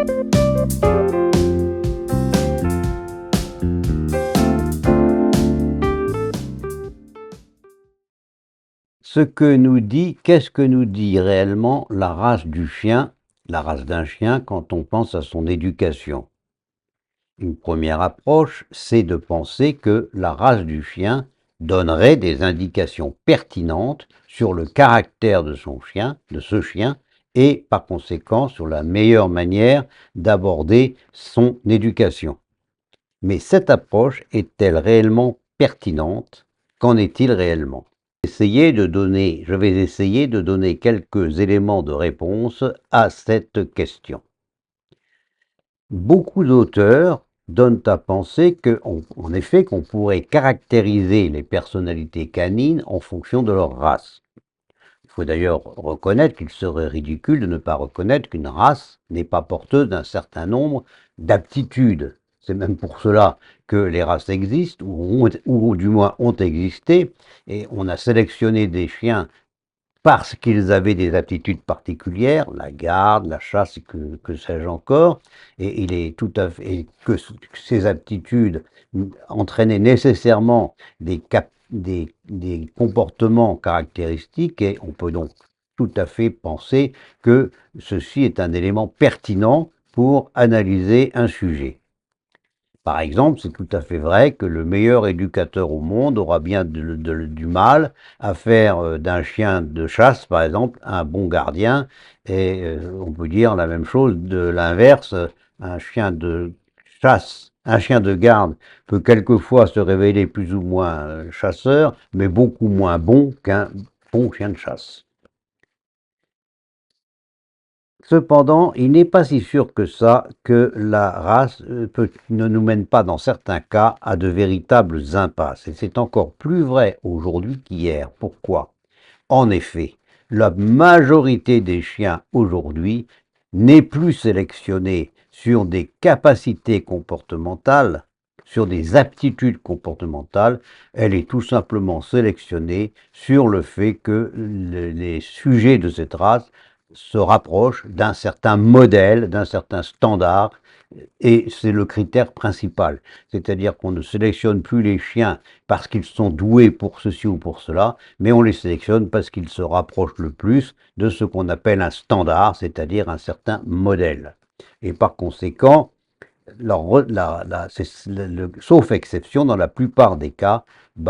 Qu'est-ce que nous dit réellement la race du chien, la race d'un chien, quand on pense à son éducation? Une première approche, c'est de penser que la race du chien donnerait des indications pertinentes sur le caractère de ce chien, et par conséquent sur la meilleure manière d'aborder son éducation. Mais cette approche est-elle réellement pertinente? Qu'en est-il réellement? Je vais essayer de donner quelques éléments de réponse à cette question. Beaucoup d'auteurs donnent à penser en effet, qu'on pourrait caractériser les personnalités canines en fonction de leur race. Il faut d'ailleurs reconnaître qu'il serait ridicule de ne pas reconnaître qu'une race n'est pas porteuse d'un certain nombre d'aptitudes. C'est même pour cela que les races existent, ou du moins ont existé, et on a sélectionné des chiens parce qu'ils avaient des aptitudes particulières, la garde, la chasse, que sais-je encore, et il est tout à fait, et que ces aptitudes entraînaient nécessairement des comportements caractéristiques, et on peut donc tout à fait penser que ceci est un élément pertinent pour analyser un sujet. Par exemple, c'est tout à fait vrai que le meilleur éducateur au monde aura bien du mal à faire d'un chien de chasse, par exemple, un bon gardien, et on peut dire la même chose de l'inverse. Un chien de chasse, un chien de garde peut quelquefois se révéler plus ou moins chasseur, mais beaucoup moins bon qu'un bon chien de chasse. Cependant, il n'est pas si sûr que ça que la race ne nous mène pas dans certains cas à de véritables impasses. Et c'est encore plus vrai aujourd'hui qu'hier. Pourquoi? En effet, la majorité des chiens aujourd'hui n'est plus sélectionnée sur des capacités comportementales, sur des aptitudes comportementales, elle est tout simplement sélectionnée sur le fait que les sujets de cette race se rapprochent d'un certain modèle, d'un certain standard, et c'est le critère principal. C'est-à-dire qu'on ne sélectionne plus les chiens parce qu'ils sont doués pour ceci ou pour cela, mais on les sélectionne parce qu'ils se rapprochent le plus de ce qu'on appelle un standard, c'est-à-dire un certain modèle. Et par conséquent, sauf exception, dans la plupart des cas,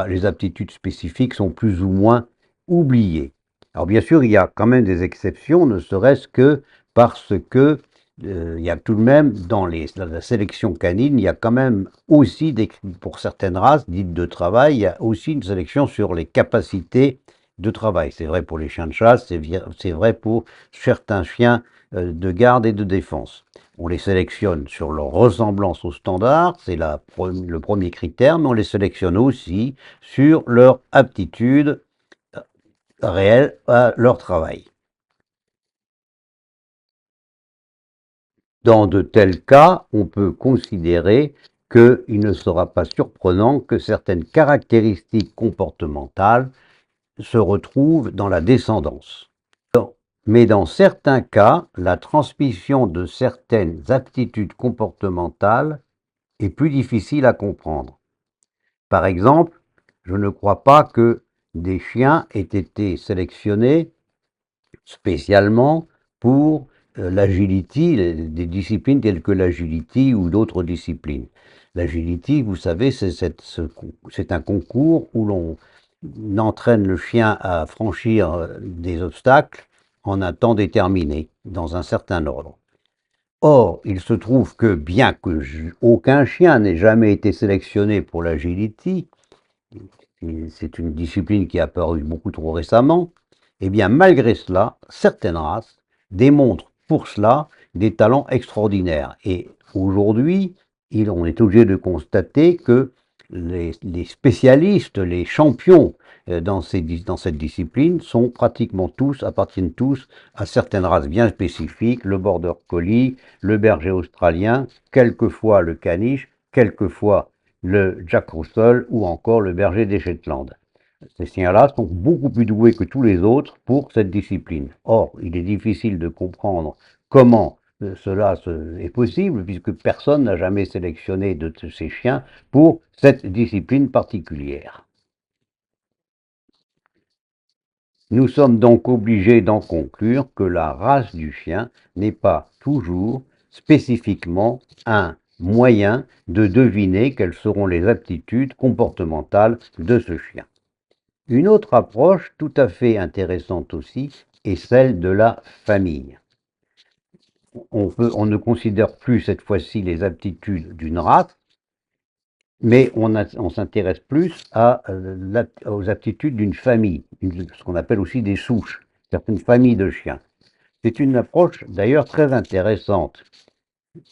les aptitudes spécifiques sont plus ou moins oubliées. Alors bien sûr, il y a quand même des exceptions, ne serait-ce que parce que il y a tout de même, dans la sélection canine, il y a quand même aussi, pour certaines races dites de travail, il y a aussi une sélection sur les capacités de travail. C'est vrai pour les chiens de chasse, c'est vrai pour certains chiens de garde et de défense. On les sélectionne sur leur ressemblance au standard, c'est le premier critère, mais on les sélectionne aussi sur leur aptitude réelle à leur travail. Dans de tels cas, on peut considérer qu'il ne sera pas surprenant que certaines caractéristiques comportementales se retrouvent dans la descendance. Mais dans certains cas, la transmission de certaines aptitudes comportementales est plus difficile à comprendre. Par exemple, je ne crois pas que des chiens aient été sélectionnés spécialement pour l'agility, des disciplines telles que l'agility ou d'autres disciplines. L'agility, vous savez, c'est un concours où l'on entraîne le chien à franchir des obstacles en un temps déterminé, dans un certain ordre. Or, il se trouve que bien que aucun chien n'ait jamais été sélectionné pour l'agility, c'est une discipline qui a apparu beaucoup trop récemment, et bien malgré cela, certaines races démontrent pour cela des talents extraordinaires. Et aujourd'hui, on est obligé de constater que les spécialistes, les champions dans cette discipline sont pratiquement tous, appartiennent tous à certaines races bien spécifiques, le border collie, le berger australien, quelquefois le caniche, quelquefois le Jack Russell ou encore le berger des Shetland. Ces chiens-là sont beaucoup plus doués que tous les autres pour cette discipline. Or, il est difficile de comprendre comment est possible puisque personne n'a jamais sélectionné de ces chiens pour cette discipline particulière. Nous sommes donc obligés d'en conclure que la race du chien n'est pas toujours spécifiquement un moyen de deviner quelles seront les aptitudes comportementales de ce chien. Une autre approche tout à fait intéressante aussi est celle de la famille. On ne considère plus cette fois-ci les aptitudes d'une race, mais on s'intéresse plus aux aptitudes d'une famille, ce qu'on appelle aussi des souches, certaines familles de chiens. C'est une approche d'ailleurs très intéressante,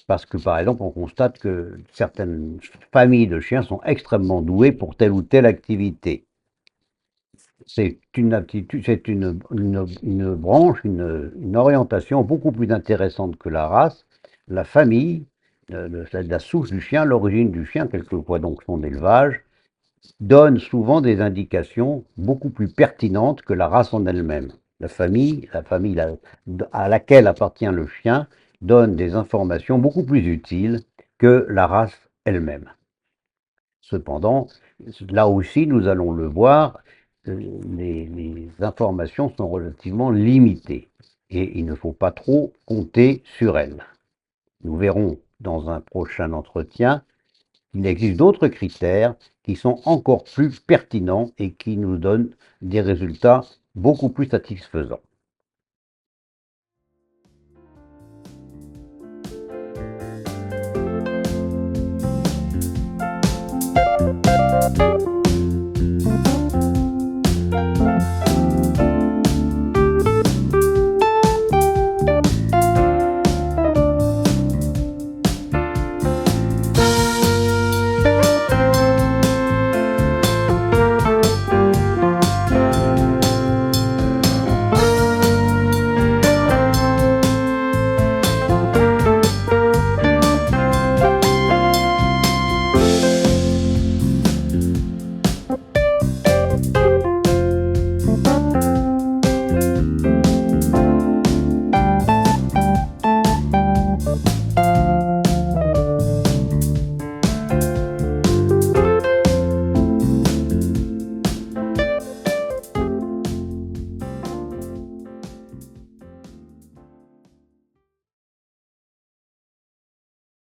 parce que par exemple on constate que certaines familles de chiens sont extrêmement douées pour telle ou telle activité. C'est une aptitude, c'est une branche, une orientation beaucoup plus intéressante que la race, la famille, la souche du chien, l'origine du chien, quelquefois donc son élevage, donne souvent des indications beaucoup plus pertinentes que la race en elle-même. La famille à laquelle appartient le chien donne des informations beaucoup plus utiles que la race elle-même. Cependant, là aussi, nous allons le voir, les informations sont relativement limitées et il ne faut pas trop compter sur elles. Nous verrons dans un prochain entretien qu'il existe d'autres critères qui sont encore plus pertinents et qui nous donnent des résultats beaucoup plus satisfaisants.